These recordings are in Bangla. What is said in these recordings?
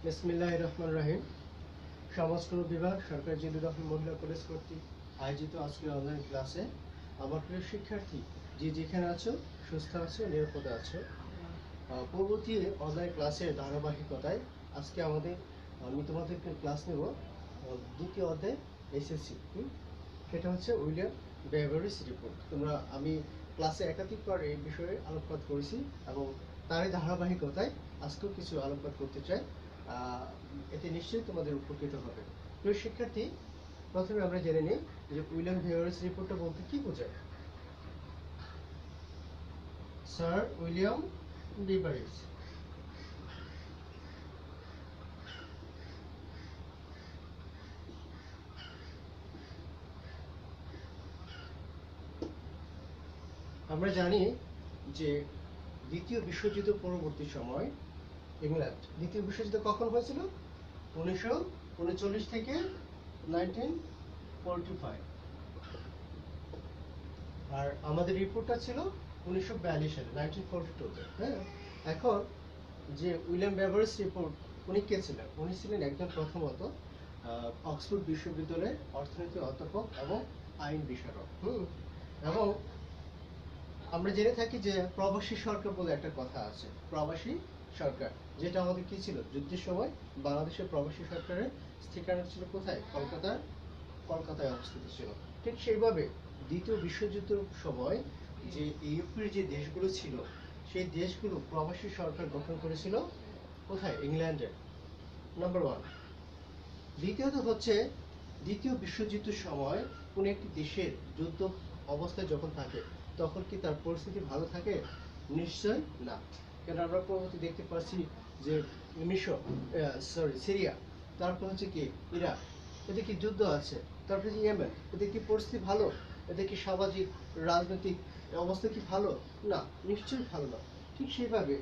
বিসমিল্লাহির রহমানির রহিম। সমাজকর্ম বিভাগ সরকারি জিল্লুর রহমান মহিলা কলেজ কর্তৃক আয়োজিত আজকের অনলাইন ক্লাসে আমার প্রিয় শিক্ষার্থী যে যেখানে আছো, সুস্থ আছো, নিরাপদে আছো। পরবর্তী অনলাইন ক্লাসের ধারাবাহিকতায় আজকে আমি তোমাদেরকে ক্লাস নেব দ্বিতীয় অধ্যায় এসএসসি। সেটা হচ্ছে উইলিয়াম বেভারেজ রিপোর্ট। আমি ক্লাসে একাধিকবার এই বিষয়ে আলোকপাত করেছি এবং তারই ধারাবাহিকতায় আজকেও কিছু আলোকপাত করতে চাই। এতে নিশ্চয়ই তোমাদের উপকৃত হবে। প্রিয় শিক্ষার্থী, প্রথমে আমরা জেনে নিই যে উইলিয়াম বেভারেজ রিপোর্টটা বলতে কি বোঝায়। স্যার উইলিয়াম বেভারেজ আমরা জানি যে দ্বিতীয় বিশ্বযুদ্ধ পরবর্তী সময় ইংল্যান্ড দ্বিতীয় বিশ্বযুদ্ধ কখন হয়েছিল? 1939 থেকে 1945। আর আমাদের রিপোর্টটা ছিল 1942 সালে, 1942-তে। হ্যাঁ, এখন যে উইলিয়াম বেভারেজ রিপোর্ট, উনি কে ছিলেন? উনি ছিলেন একজন প্রথমত অক্সফোর্ড বিশ্ববিদ্যালয়ের অর্থনীতি অধ্যাপক এবং আইন বিষয়ক। এবং আমরা জেনে থাকি যে প্রবাসী সরকার বলে একটা কথা আছে। প্রবাসী সরকার, যেটা আমাদের কি ছিল, যুদ্ধের সময় বাংলাদেশের প্রবাসী সরকারের ঠিকানা ছিল কোথায়? কলকাতায় অবস্থিত ছিল। ঠিক সেইভাবে দ্বিতীয় বিশ্বযুদ্ধের সময় যে ইউরোপের যে দেশগুলো ছিল, সেই দেশগুলো প্রবাসী সরকার গঠন করেছিল কোথায়? ইংল্যান্ডে। Number one. দ্বিতীয়ত হচ্ছে, দ্বিতীয় বিশ্বযুদ্ধের সময় কোনো একটি দেশের যুদ্ধ অবস্থায় যখন থাকে, তখন কি তার পরিস্থিতি ভালো থাকে? নিশ্চয় না। কেন আমরা পরবর্তী দেখতে পাচ্ছি যে সিরিয়া, তারপর হচ্ছে কি ইরাক, এদের কি যুদ্ধ আছে। তারপরে যে ইয়েমেন, এদের কি পরিস্থিতি ভালো? এদের কি সামাজিক রাজনৈতিক অবস্থা কি ভালো? না, নিশ্চয়ই ভালো না। ঠিক সেইভাবে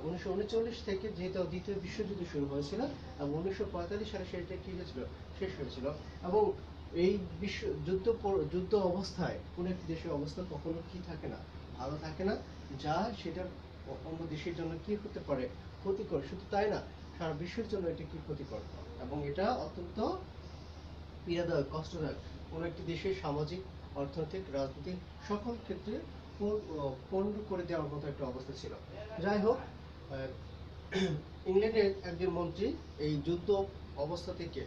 1939 থেকে যেহেতু দ্বিতীয় বিশ্বযুদ্ধ শুরু হয়েছিল এবং 1945 সালে সেটা কি হয়েছিল? শেষ হয়েছিল। এবং এই যুদ্ধ অবস্থায় কোনো একটি দেশের অবস্থা কখনো কি থাকে না, ভালো থাকে না। যা সেটা অন্য দেশের জন্য কি হতে পারে? ক্ষতিকর। শুধু তাই না, সারা বিশ্বের জন্য এটা কি ক্ষতিকর, এবং এটা অত্যন্ত পীড়াদায়ক, কষ্টদায়ক। কোনো একটি দেশের সামাজিক, অর্থনৈতিক, রাজনৈতিক সকল ক্ষেত্রে পণ্ড করে দেওয়ার মতো একটা অবস্থা ছিল। যাই হোক, ইংল্যান্ডের একজন মন্ত্রী এই যুদ্ধ অবস্থা থেকে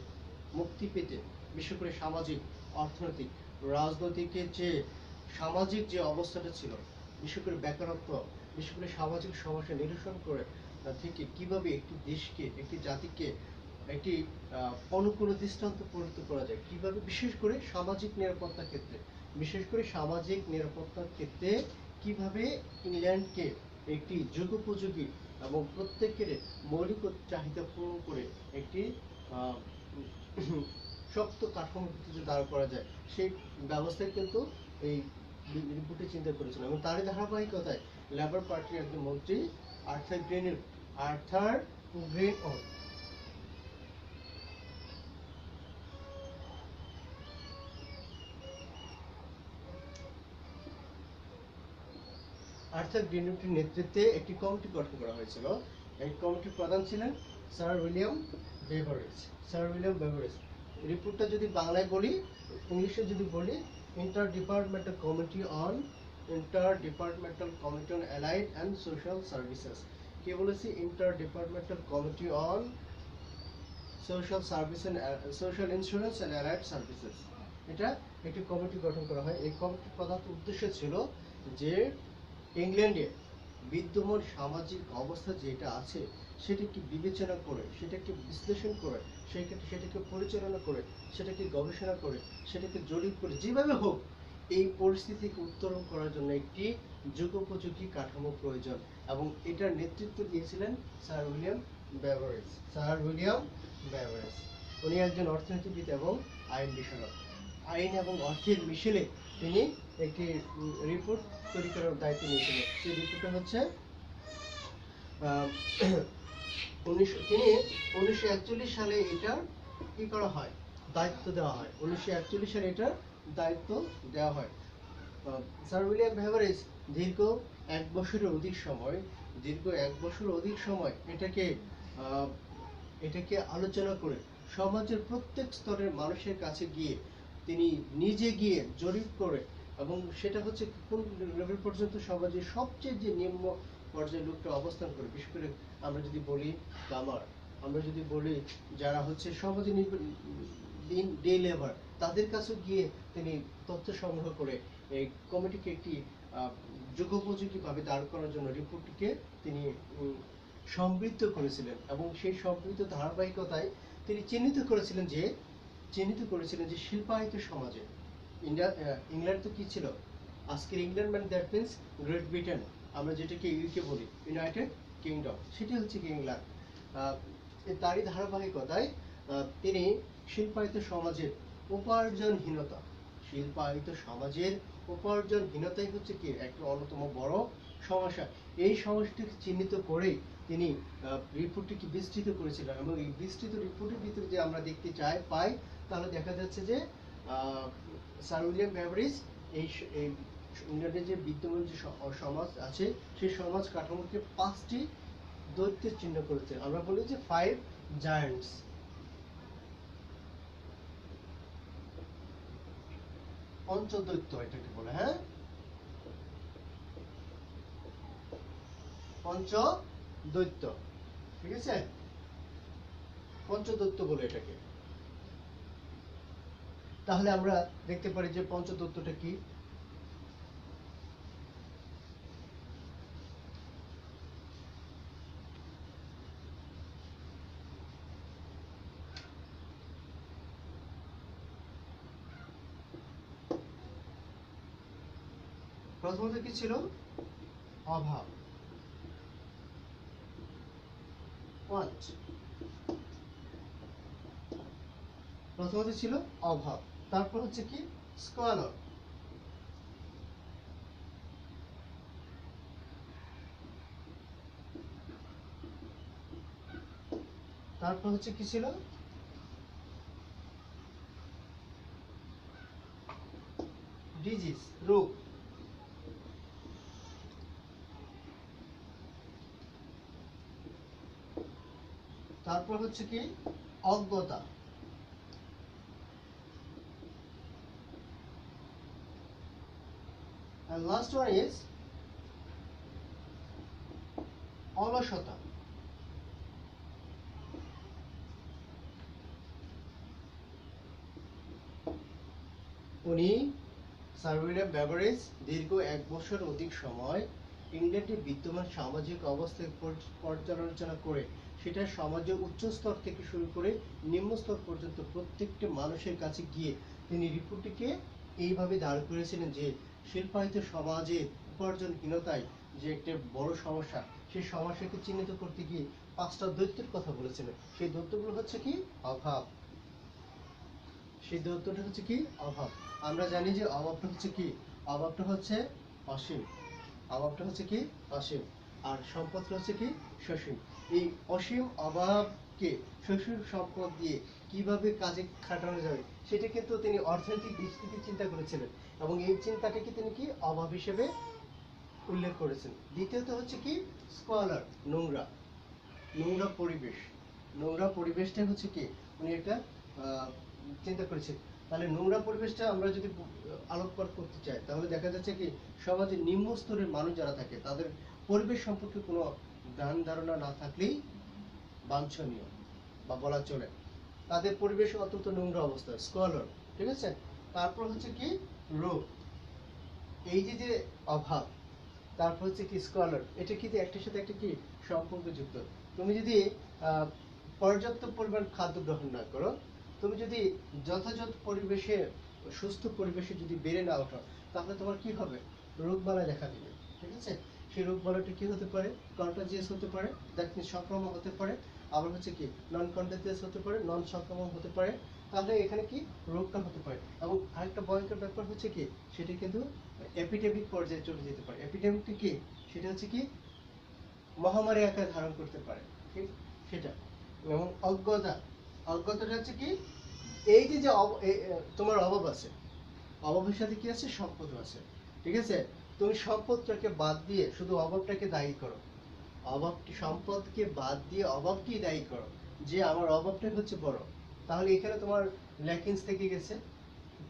মুক্তি পেতে, বিশেষ করে সামাজিক, অর্থনৈতিক, রাজনৈতিকের যে সামাজিক যে অবস্থাটা ছিল, বিশেষ করে বেকারত্ব, বিশেষ করে সামাজিক সমস্যা নিরসন করে থেকে কিভাবে একটি দেশকে, একটি জাতিকে একটি অনুকূল দৃষ্টান্ত পরিণত করা যায়, কিভাবে বিশেষ করে সামাজিক নিরাপত্তার ক্ষেত্রে, কিভাবে ইংল্যান্ডকে একটি যুগোপযোগী এবং প্রত্যেকের মৌলিক চাহিদা পূরণ করে একটি শক্ত কাঠামোর ভিত্তিতে দাঁড় করা যায়, সেই ব্যবস্থায় কিন্তু এই রিপোর্টে চিন্তা করেছিল। এবং তারই ধারাবাহিকতায় লেবার পার্টির একজন মন্ত্রী আর্থার গ্রিনউডের নেতৃত্বে একটি কমিটি গঠন করা হয়েছিল। এই কমিটির প্রধান ছিলেন স্যার উইলিয়াম বেভারেজ। রিপোর্টটা যদি বাংলায় বলি, ইংলিশে যদি বলি, inter departmental committee on allied and social services. কি বলেছি? Inter departmental committee on social insurance and allied services. এটা একটি কমিটি গঠন করা হয়। এই কমিটির প্রধান উদ্দেশ্য ছিল যে ইংল্যান্ডে বিদ্যমান সামাজিক অবস্থা যেটা আছে, সেটাকে বিবেচনা করে, সেটাকে বিশ্লেষণ করে, সেটাকে পরিচালনা করে, সেটাকে গবেষণা করে, সেটাকে জরিপ করে, যেভাবে হোক এই পরিস্থিতিকে উত্তরণ করার জন্য একটি যুগোপযোগী কাঠামো প্রয়োজন। এবং এটার নেতৃত্ব দিয়েছিলেন স্যার উইলিয়াম বেভারেজ। উনি একজন অর্থনীতিবিদ এবং আইন বিষয়ক। আইন এবং অর্থের মিশেলে তিনি একটি রিপোর্ট তৈরি করার দায়িত্ব নিয়েছিলেন। সেই রিপোর্টটা হচ্ছে তিনি 1941 সালে এটার কি করা হয়? দায়িত্ব দেওয়া হয়। 1941 সালে এটার দায়িত্ব দেওয়া হয়। স্যার উইলিয়াম বেভারেজ দীর্ঘ এক বছরের অধিক সময় এটাকে এটাকে আলোচনা করে সমাজের প্রত্যেক স্তরের মানুষের কাছে গিয়ে তিনি নিজে গিয়ে জরিপ করে, এবং সেটা হচ্ছে কোন লেভেল পর্যন্ত সমাজের সবচেয়ে যে নিম্ন পর্যায়ে লোকটা অবস্থান করে, বিশেষ করে আমরা যদি বলি কামার, আমরা যদি বলি যারা হচ্ছে সমাজে ডে লেবার, তাদের কাছে গিয়ে তিনি তথ্য সংগ্রহ করে এই কমিটিকে একটি যুগোপযোগীভাবে দাঁড় করার জন্য রিপোর্টটিকে তিনি সমৃদ্ধ করেছিলেন। এবং সেই সমৃদ্ধ ধারাবাহিকতায় তিনি চিহ্নিত করেছিলেন যে শিল্পায়িত সমাজে ইংল্যান্ড তো কি ছিল, আজকের ইংল্যান্ড মানে দ্যাট মিনস গ্রেট ব্রিটেন, আমরা যেটাকে ইউকে বলি, ইউনাইটেড কিংডম, সেটি হচ্ছে কি ইংল্যান্ড। তারই ধারাবাহিকতায় তিনি শিল্পায়িত সমাজের উপার্জনহীনতাই হচ্ছে কি একটা অন্যতম বড় সমস্যা। এই সমস্যাটিকে চিহ্নিত করেই তিনি রিপোর্টটিকে বিস্তৃত করেছিলেন, এবং এই বিস্তৃত রিপোর্টের ভিতরে যে আমরা দেখতে পাই, তাহলে দেখা যাচ্ছে যে স্যার উইলিয়াম বেভারেজ এই ইংল্যান্ডের যে বিদ্যমান যে সমাজ আছে, সেই সমাজ কাঠামোকে 5টি দৈত্যের চিহ্ন করেছে। আমরা বলি যে 5 জায়ান্টস। পঞ্চদৈত্য এটাকে বলে, হ্যাঁ, পঞ্চদৈত্য, ঠিক আছে, পঞ্চদৈত্য বলে এটাকে। তাহলে আমরা দেখতে পারি যে পঞ্চদৈত্যটা কি। প্রথমত কি ছিল? অভাব, want। প্রথমত ছিল অভাব, তারপর হচ্ছে কি স্কোয়ালার, তারপর হচ্ছে কি ছিল? ডিজিজ, রোগ। তারপর হচ্ছে কি অজ্ঞতা। And last one is অলসতা। উনি স্যার উইলিয়াম বেভারেজ দীর্ঘ 1 বছর অধিক সময় ইংল্যান্ডে বিদ্যমান সামাজিক অবস্থায় পর্যালোচনা করে সেটা সমাজের উচ্চ স্তর থেকে শুরু করে নিম্ন স্তর পর্যন্ত প্রত্যেকটা মানুষের কাছে গিয়ে তিনি রিপোর্টটিকে এইভাবে দাঁড় করেছিলেন যে শিল্পায়িত সমাজে উপার্জনহীনতায় যে একটা বড় সমস্যা, সেই সমস্যাকে চিহ্নিত করতে গিয়ে 5টা দৈত্যের কথা বলেছিলেন। সেই দৈত্যগুলো হচ্ছে কি অভাব। সেই দৈত্যটা হচ্ছে কি অভাব। আমরা জানি যে অভাবটা হচ্ছে কি, অভাবটা হচ্ছে অসীম, অভাবটা হচ্ছে কি অসীম, আর সম্পদটা হচ্ছে কি সসীম। এই অসীম অভাবকে সসীম সম্পদ দিয়ে কিভাবে কাজে খাটানো যাবে সেটা কিন্তু তিনি অর্থনৈতিক দিক থেকে চিন্তা করেছিলেন, এবং এই চিন্তাটাকে তিনি কি অভাব হিসেবে উল্লেখ করেছেন। দ্বিতীয়ত হচ্ছে কি স্কোয়ালার, নোংরা, নোংরা পরিবেশ। নোংরা পরিবেশটা হচ্ছে কি উনি একটা চিন্তা করেছেন। তাহলে নোংরা পরিবেশটা আমরা যদি আলোকপাত করতে চাই, তাহলে দেখা যাচ্ছে কি সমাজের নিম্ন স্তরের মানুষ যারা থাকে তাদের পরিবেশ সম্পর্কে কোনো জ্ঞান ধারণা না থাকলেই বাঞ্ছনীয় বা বলা চলে, তাদের পরিবেশ অত্যন্ত নোংরা অবস্থা, স্কলার, ঠিক আছে। তারপর হচ্ছে কি রোগ, এই যে যে অভাব, তারপর হচ্ছে কি স্কলার, এটা কিন্তু একটার সাথে একটা কি সম্পর্কযুক্ত। তুমি যদি পর্যাপ্ত পরিমাণ খাদ্য গ্রহণ না করো, তুমি যদি যথাযথ পরিবেশে, সুস্থ পরিবেশে যদি বেড়ে না ওঠো, তাহলে তোমার কি হবে? রোগবালাই দেখা দিবে, ঠিক আছে। সেই রোগবালাইটা কি হতে পারে? কন্টাজিয়াস হতে পারে, দ্যাট মিনস সংক্রমণ হতে পারে, আবার হচ্ছে কি নন কন্টাজিয়াস হতে পারে, নন সংক্রমণ হতে পারে। তাহলে এখানে কি রোগটা হতে পারে। এবং আরেকটা ভয়ঙ্কর ব্যাপার হচ্ছে কি, সেটা কিন্তু এপিডেমিক পর্যায়ে চলে যেতে পারে। এপিডেমিকটা কি? সেটা হচ্ছে কি মহামারী আকার ধারণ করতে পারে, ঠিক সেটা। এবং অজ্ঞতাটা হচ্ছে কি, এই যে যে তোমার অভাব আছে, অভাবের সাথে কি আছে? সম্পদ আছে, ঠিক আছে। তুমি সম্পদটাকে বাদ দিয়ে শুধু অভাবটাকে দায়ী করো, সম্পদকে বাদ দিয়ে অভাবকেই দায়ী করো, যে আমার অভাবটাই হচ্ছে বড়, তাহলে এখানে তোমার ল্যাকিংস থেকে গেছে।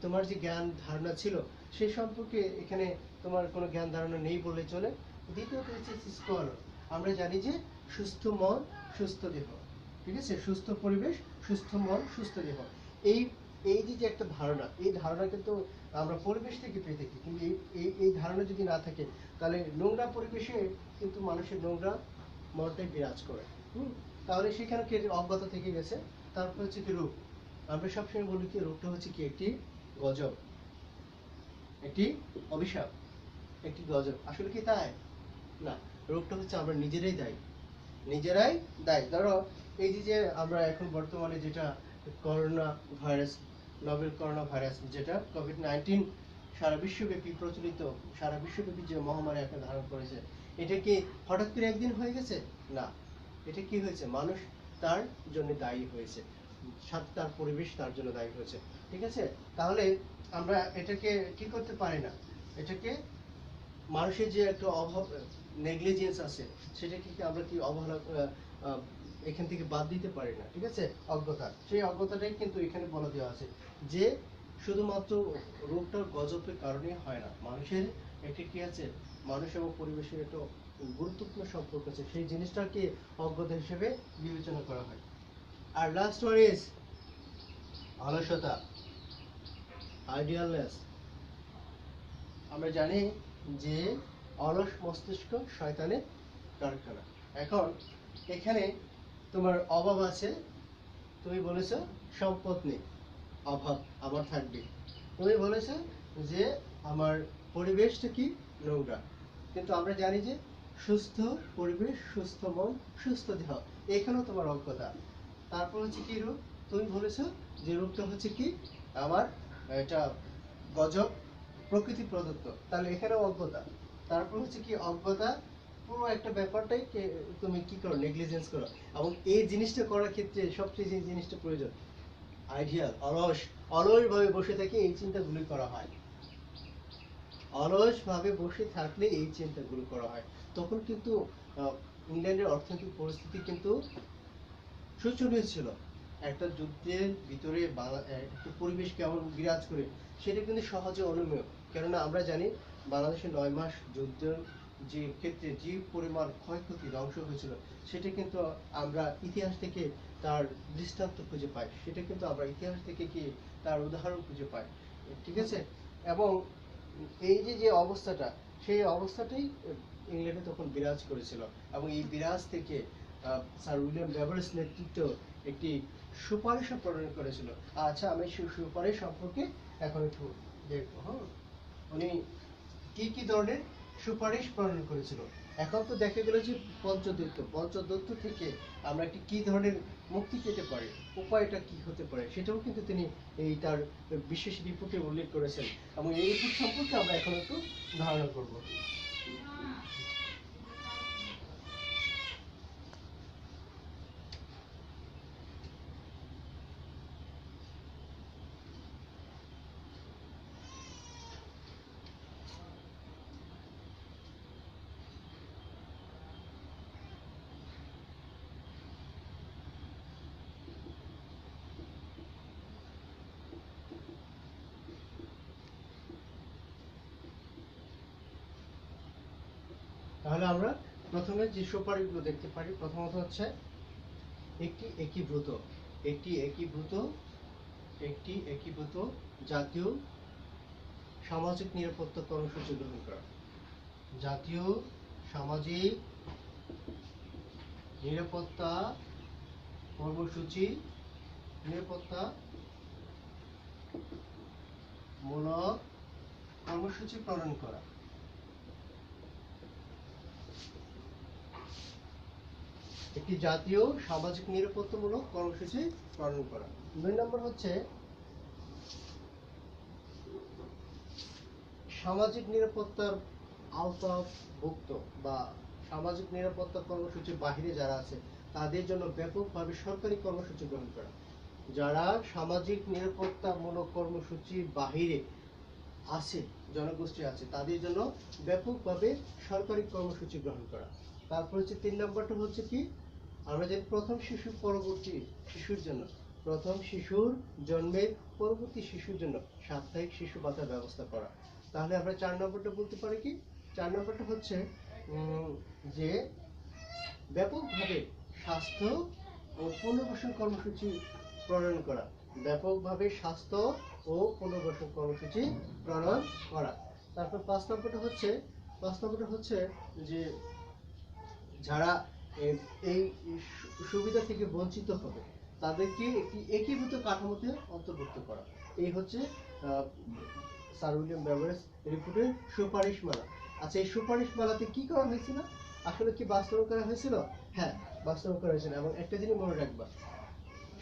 তোমার যে জ্ঞান ধারণা ছিল সেই সম্পর্কে এখানে তোমার কোনো জ্ঞান ধারণা নেই বলে চলে। দ্বিতীয়ত হচ্ছে স্কল। আমরা জানি যে সুস্থ মন সুস্থ দেহ, ঠিক আছে, সুস্থ পরিবেশ সুস্থ মন সুস্থ দেহ। এই এই যে একটা ধারণা, এই ধারণা কিন্তু আমরা পরিবেশ থেকে পেয়ে থাকি, কিন্তু এই ধারণা যদি না থাকে তাহলে নোংরা পরিবেশে কিন্তু মানুষের নোংরা মনটাই বিরাজ করে। তাহলে সেখানে কি অজ্ঞতা থেকে গেছে। তারপর হচ্ছে কি রূপ। আমরা সবসময় বলি কি রূপটা হচ্ছে কি একটি গজব, একটি অভিশাপ, একটি গজব। আসলে কি তাই না, রোগটা হচ্ছে আমরা নিজেরাই দায়ী, নিজেরাই দায়ী। ধরো এই যে আমরা এখন বর্তমানে যেটা corona virus, novel corona virus, যেটা কোভিড-19 সারা বিশ্বব্যাপী প্রচলিত, সারা বিশ্বব্যাপী যে মহামারী একটা ধারণ করেছে, এটা কি হঠাৎ করে একদিন হয়ে গেছে? না, এটা কি হয়েছে, মানুষ তার জন্য দায়ী হয়েছে, তার পরিবেশ তার জন্য দায়ী হয়েছে, ঠিক আছে। তাহলে আমরা এটাকে কি করতে পারি না, এটাকে মানুষের যে একটা অভাব, নেগলিজেন্স আছে, সেটাকে কি আমরা কি অবহেলা এখান থেকে বাদ দিতে পারি না, ঠিক আছে। অজ্ঞতা, সেই অজ্ঞতাটাই কিন্তু এখানে বলা দেওয়া আছে যে শুধুমাত্র রোগটার গজবের কারণে হয় না, মানুষের একটি কি আছে, মানুষ এবং পরিবেশের একটা গুরুত্বপূর্ণ সম্পর্ক আছে, সেই জিনিসটাকে অজ্ঞতা হিসেবে বিবেচনা করা হয়। আর লাস্ট ওয়ান ইজ অলসতা, আইডিয়ালনেস। আমরা জানি যে অলস মস্তিষ্ক শয়তানের কারখানা। এখন এখানে তোমার অভাব আছে, তুমি বলেছো সম্পদ নেই, অভাব আবার থাকবে। তুমি বলেছো যে আমার পরিবেশটা কি নোংরা, কিন্তু আমরা জানি যে সুস্থ পরিবেশ সুস্থ মন সুস্থ দেহ, এখানেও তোমার অজ্ঞতা। তারপর হচ্ছে কি রূপ, তুমি বলেছো যে রূপটা হচ্ছে কি আমার এটা গজব, প্রকৃতি প্রদত্ত, তাহলে এখানেও অজ্ঞতা। তারপর হচ্ছে কি অজ্ঞতা, পুরো একটা ব্যাপারটাই তুমি কি করো, নেগলিজেন্স করো। এবং এই জিনিসটা করার ক্ষেত্রে সবচেয়ে যে জিনিসটা প্রয়োজন, আইডিয়াল, অলস, অলস ভাবে বসে থেকে এই চিন্তাগুলি করা হয়, অলস ভাবে বসে থাকলে এই চিন্তাগুলো করা হয়। তখন কিন্তু ইংল্যান্ডের অর্থনৈতিক পরিস্থিতি কিন্তু শোচনীয় ছিল। একটা যুদ্ধের ভিতরে একটা পরিবেশ কেমন বিরাজ করে সেটা কিন্তু সহজে অনুমেয়। কেননা আমরা জানি বাংলাদেশে 9 মাস যুদ্ধের যে ক্ষেত্রে যে পরিমাণ ক্ষয়ক্ষতি ধ্বংস হয়েছিল, সেটা কিন্তু আমরা ইতিহাস থেকে তার দৃষ্টান্ত খুঁজে পাই, সেটা কিন্তু আমরা ইতিহাস থেকে কি তার উদাহরণ খুঁজে পাই, ঠিক আছে। এবং এই যে যে অবস্থাটা, সেই অবস্থাটাই ইংল্যান্ডে তখন বিরাজ করেছিল। এবং এই বিরাজ থেকে স্যার উইলিয়াম বেভারেজ নেতৃত্ব একটি সুপারিশ প্রণয়ন করেছিল। আচ্ছা, আমি সুপারিশ সম্পর্কে এখন একটু দেখবো। হ্যাঁ, উনি কি কি ধরনের সুপারিশ প্রণয়ন করেছিল। এখন তো দেখা গেল যে পঞ্চদৈত্য থেকে আমরা একটি কি ধরনের মুক্তি পেতে পারি, উপায়টা কি হতে পারে, সেটাও কিন্তু তিনি এই তার বিশেষ রিপোর্টে উল্লেখ করেছেন। এবং এই রিপোর্ট সম্পর্কে আমরা এখন একটু ধারণা করব। তাহলে আমরা প্রথমে যে সুপারিশগুলো দেখতে পারি, প্রথমত হচ্ছে একটি একীভূত, একটি একীভূত, একটি একীভূত জাতীয় সামাজিক নিরাপত্তা কর্মসূচি গ্রহণ করা। জাতীয় সামাজিক নিরাপত্তা কর্মসূচি, নিরাপত্তা মূলক কর্মসূচি প্রণয়ন করা। একটি জাতীয় সামাজিক নিরাপত্তামূলক কর্মসূচি প্রণয়ন করা। 2 নম্বর হচ্ছে সামাজিক নিরাপত্তার আওতাভুক্ত বা সামাজিক নিরাপত্তা কর্মসূচির বাহিরে যারা আছে তাদের জন্য ব্যাপকভাবে সরকারি কর্মসূচি গ্রহণ করা। যারা সামাজিক নিরাপত্তামূলক কর্মসূচির বাহিরে আছে, জনগোষ্ঠী আছে, তাদের জন্য ব্যাপকভাবে সরকারি কর্মসূচি গ্রহণ করা। তারপর হচ্ছে 3 নম্বরটা হচ্ছে কি আমরা যে প্রথম শিশু পরবর্তী শিশুর জন্য, প্রথম শিশুর জন্মের পরবর্তী শিশুর জন্য সাপ্তাহিক শিশু ভাতার ব্যবস্থা করা। তাহলে আমরা 4 নম্বরটা বলতে পারি কি? 4 নম্বরটা হচ্ছে যে ব্যাপকভাবে স্বাস্থ্য ও পুনর্বাসন কর্মসূচি প্রণয়ন করা। ব্যাপকভাবে স্বাস্থ্য ও পুনর্বাসন কর্মসূচি প্রণয়ন করা। তারপর 5 নম্বরটা হচ্ছে যে যারা এই সুবিধা থেকে বঞ্চিত হবে তাদেরকে একটি একীভূত কাঠামোতে অন্তর্ভুক্ত করা। এই হচ্ছে স্যার উইলিয়াম বেভারেজ রিপোর্টের সুপারিশমালা। আচ্ছা, এই সুপারিশমালাতে কি করা হয়েছিল? আসলে কি বাস্তবায়ন করা হয়েছিল? হ্যাঁ, বাস্তবায়ন করা হয়েছিল। এবং একটা জিনিস মনে রাখবা,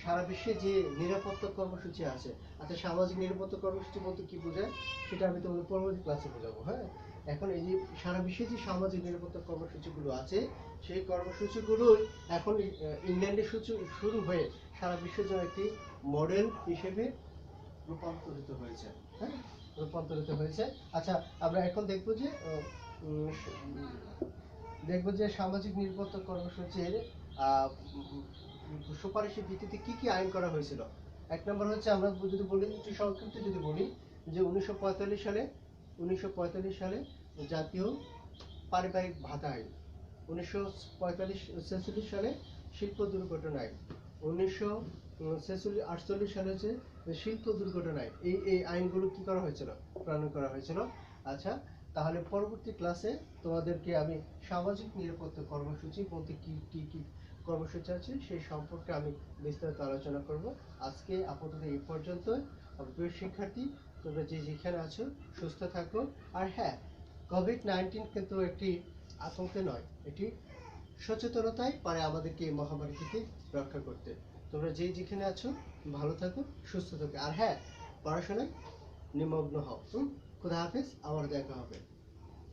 সারা বিশ্বে যে নিরাপত্তা কর্মসূচি আছে, আচ্ছা সামাজিক নিরাপত্তা কর্মসূচি বলতে কি বোঝায় সেটা আমি তোমাদের পরবর্তী ক্লাসে বোঝাবো। হ্যাঁ, এখন এই যে সারা বিশ্বে যে সামাজিক নিরাপত্তা কর্মসূচিগুলো আছে সেই কর্মসূচিগুলো এখন ইংল্যান্ডে শুরু হয়ে সারা বিশ্বের জন্য একটি মডেল হিসেবে রূপান্তরিত হয়েছে। হ্যাঁ, রূপান্তরিত হয়েছে। আচ্ছা, আমরা এখন দেখবো যে সামাজিক নিরাপত্তা কর্মসূচির সুপারিশের ভিত্তিতে কি কি আইন করা হয়েছিল। 1 নম্বর হচ্ছে, আমরা যদি বলি একটু সংক্ষিপ্ত যদি বলি, যে 1945 সালে জাতীয় পারিবারিক ভাতা আইন, 1946 সালে শিল্প দুর্ঘটনা আইন, 1948 সালে হচ্ছে শিল্প দুর্ঘটনা আইন। এই আইনগুলো কি করা হয়েছিল? প্রণয়ন করা হয়েছিল। আচ্ছা, তাহলে পরবর্তী ক্লাসে তোমাদেরকে আমি সামাজিক নিরাপত্তা কর্মসূচি বলতে কি কি কি কর্মসূচি আছে সেই সম্পর্কে আমি বিস্তারিত আলোচনা করব। আজকে আপাতত এই পর্যন্ত। প্রিয় শিক্ষার্থী, তোমরা যে যেখানে আছো সুস্থ থাকো। আর হ্যাঁ, কোভিড-19 কিন্তু একটি আতঙ্ক নয়, এটি সচেতনতাই পারে আমাদেরকে এই মহামারী থেকে রক্ষা করতে। তোমরা যে যেখানে আছো ভালো থাকো, সুস্থ থাকো। আর হ্যাঁ, পড়াশোনায় নিমগ্ন হও। খুদা হাফেজ, আবার দেখা হবে।